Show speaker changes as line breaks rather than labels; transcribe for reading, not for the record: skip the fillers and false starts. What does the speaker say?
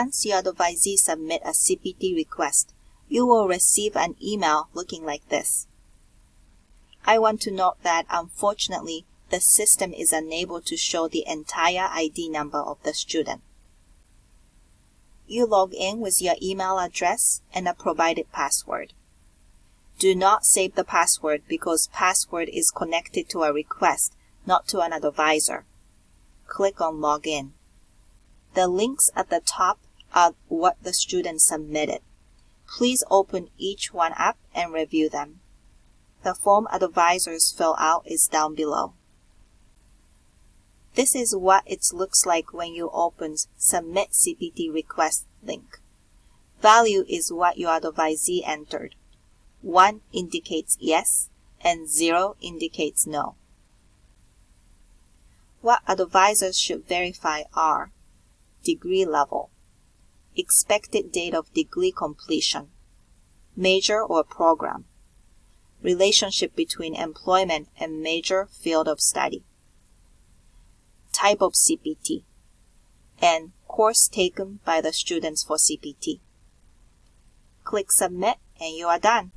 Once your advisee submit a CPT request, you will receive an email looking like this. I want to note that unfortunately, the system is unable to show the entire ID number of the student. You log in with your email address and a provided password. Do not save the password because password is connected to a request, not to an advisor. Click on Login. The links at the top are what the student submitted. Please open each one up and review them. The form advisors fill out is down below. This is what it looks like when you open Submit CPT Request link. Value is what your advisee entered. 1 indicates yes and 0 indicates no. What advisors should verify are degree level, expected date of degree completion, major or program, relationship between employment and major field of study, type of CPT, and course taken by the students for CPT. Click Submit and you are done.